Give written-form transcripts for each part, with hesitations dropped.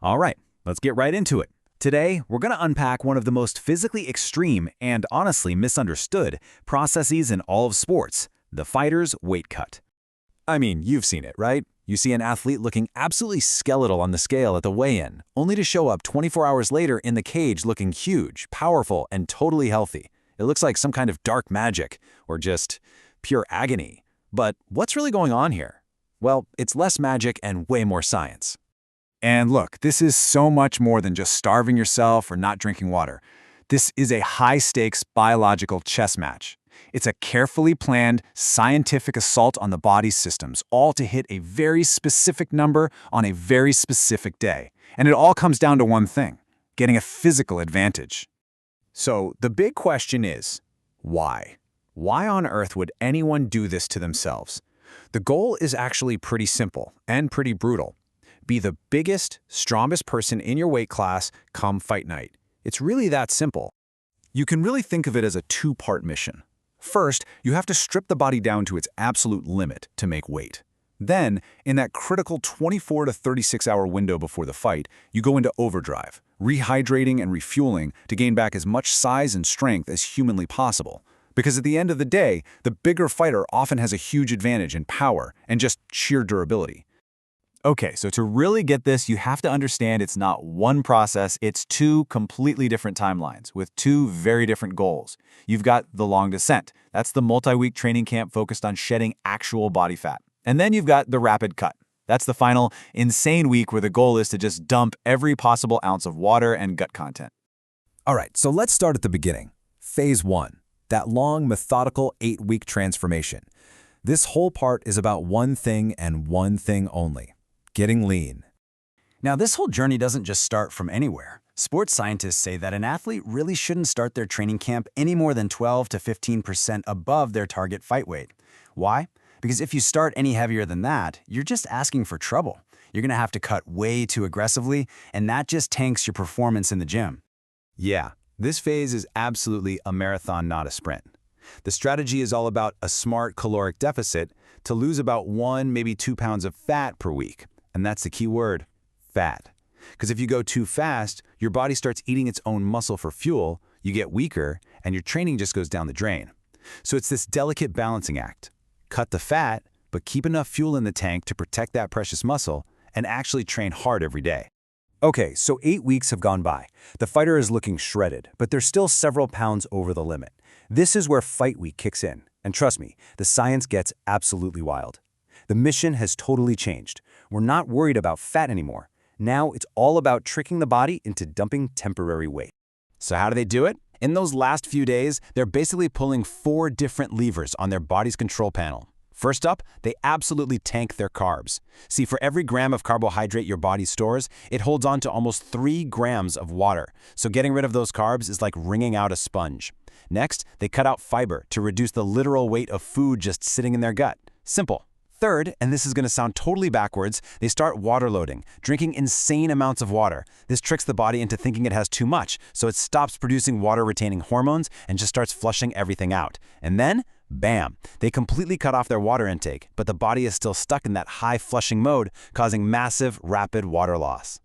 All right, let's get right into it. Today, we're going to unpack one of the most physically extreme and honestly misunderstood processes in all of sports, the fighter's weight cut. I mean, you've seen it, right? You see an athlete looking absolutely skeletal on the scale at the weigh-in, only to show up 24 hours later in the cage looking huge, powerful, and totally healthy. It looks like some kind of dark magic, or just pure agony. But what's really going on here? Well, it's less magic and way more science. And look, this is so much more than just starving yourself or not drinking water. This is a high-stakes biological chess match. It's a carefully planned, scientific assault on the body's systems, all to hit a very specific number on a very specific day. And it all comes down to one thing: getting a physical advantage. So the big question is, why? Why on earth would anyone do this to themselves? The goal is actually pretty simple and pretty brutal. Be the biggest, strongest person in your weight class come fight night. It's really that simple. You can really think of it as a two-part mission. First, you have to strip the body down to its absolute limit to make weight. Then, in that critical 24 to 36-hour window before the fight, you go into overdrive, rehydrating and refueling to gain back as much size and strength as humanly possible. Because at the end of the day, the bigger fighter often has a huge advantage in power and just sheer durability. Okay, so to really get this, you have to understand it's not one process, it's two completely different timelines with two very different goals. You've got the long descent. That's the multi-week training camp focused on shedding actual body fat. And then you've got the rapid cut. That's the final insane week where the goal is to just dump every possible ounce of water and gut content. All right, so let's start at the beginning. Phase 1, that long, methodical 8-week transformation. This whole part is about one thing and one thing only: getting lean. Now, this whole journey doesn't just start from anywhere. Sports scientists say that an athlete really shouldn't start their training camp any more than 12 to 15% above their target fight weight. Why? Because if you start any heavier than that, you're just asking for trouble. You're going to have to cut way too aggressively, and that just tanks your performance in the gym. Yeah, this phase is absolutely a marathon, not a sprint. The strategy is all about a smart caloric deficit to lose about 1, maybe 2 pounds of fat per week. And that's the key word: fat. Because if you go too fast, your body starts eating its own muscle for fuel, you get weaker, and your training just goes down the drain. So it's this delicate balancing act. Cut the fat, but keep enough fuel in the tank to protect that precious muscle and actually train hard every day. Okay, so 8 weeks have gone by. The fighter is looking shredded, but they're still several pounds over the limit. This is where fight week kicks in. And trust me, the science gets absolutely wild. The mission has totally changed. We're not worried about fat anymore. Now it's all about tricking the body into dumping temporary weight. So how do they do it? In those last few days, they're basically pulling 4 different levers on their body's control panel. First up, they absolutely tank their carbs. See, for every gram of carbohydrate your body stores, it holds on to almost 3 grams of water. So getting rid of those carbs is like wringing out a sponge. Next, they cut out fiber to reduce the literal weight of food just sitting in their gut. Simple. Third, and this is going to sound totally backwards, they start water loading, drinking insane amounts of water. This tricks the body into thinking it has too much, so it stops producing water-retaining hormones and just starts flushing everything out. And then, bam, they completely cut off their water intake, but the body is still stuck in that high flushing mode, causing massive, rapid water loss.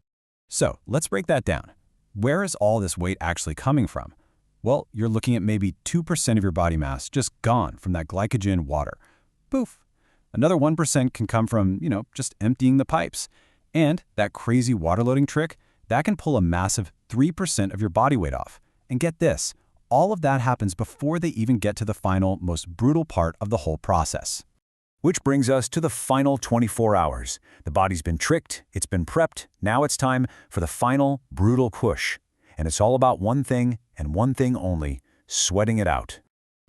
So let's break that down. Where is all this weight actually coming from? Well, you're looking at maybe 2% of your body mass just gone from that glycogen water. Poof. Another 1% can come from, just emptying the pipes. And that crazy water loading trick, that can pull a massive 3% of your body weight off. And get this, all of that happens before they even get to the final, most brutal part of the whole process. Which brings us to the final 24 hours. The body's been tricked, it's been prepped, now it's time for the final, brutal push. And it's all about one thing and one thing only: sweating it out.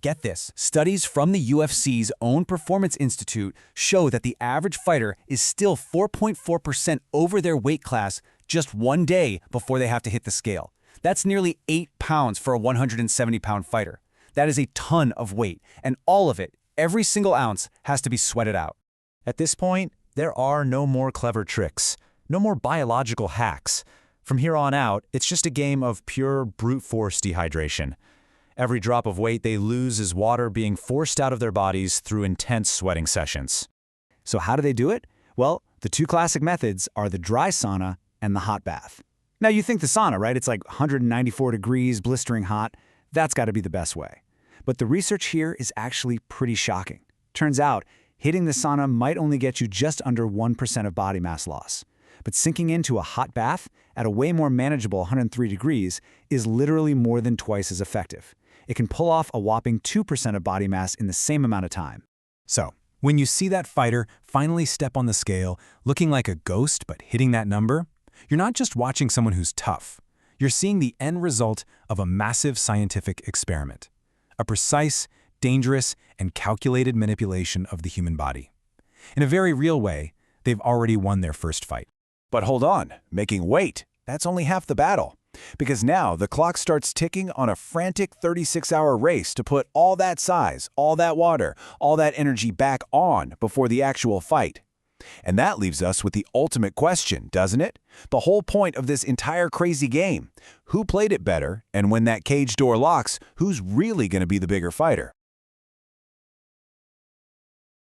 Get this, studies from the UFC's own Performance Institute show that the average fighter is still 4.4% over their weight class just one day before they have to hit the scale. That's nearly 8 pounds for a 170-pound fighter. That is a ton of weight, and all of it, every single ounce, has to be sweated out. At this point, there are no more clever tricks, no more biological hacks. From here on out, it's just a game of pure brute force dehydration. Every drop of weight they lose is water being forced out of their bodies through intense sweating sessions. So how do they do it? Well, the two classic methods are the dry sauna and the hot bath. Now you think the sauna, right? It's like 194 degrees, blistering hot. That's got to be the best way. But the research here is actually pretty shocking. Turns out, hitting the sauna might only get you just under 1% of body mass loss. But sinking into a hot bath at a way more manageable 103 degrees is literally more than twice as effective. It can pull off a whopping 2% of body mass in the same amount of time. So, when you see that fighter finally step on the scale, looking like a ghost but hitting that number, you're not just watching someone who's tough. You're seeing the end result of a massive scientific experiment. A precise, dangerous, and calculated manipulation of the human body. In a very real way, they've already won their first fight. But hold on, making weight, that's only half the battle. Because now the clock starts ticking on a frantic 36-hour race to put all that size, all that water, all that energy back on before the actual fight. And that leaves us with the ultimate question, doesn't it? The whole point of this entire crazy game. Who played it better, and when that cage door locks, who's really going to be the bigger fighter?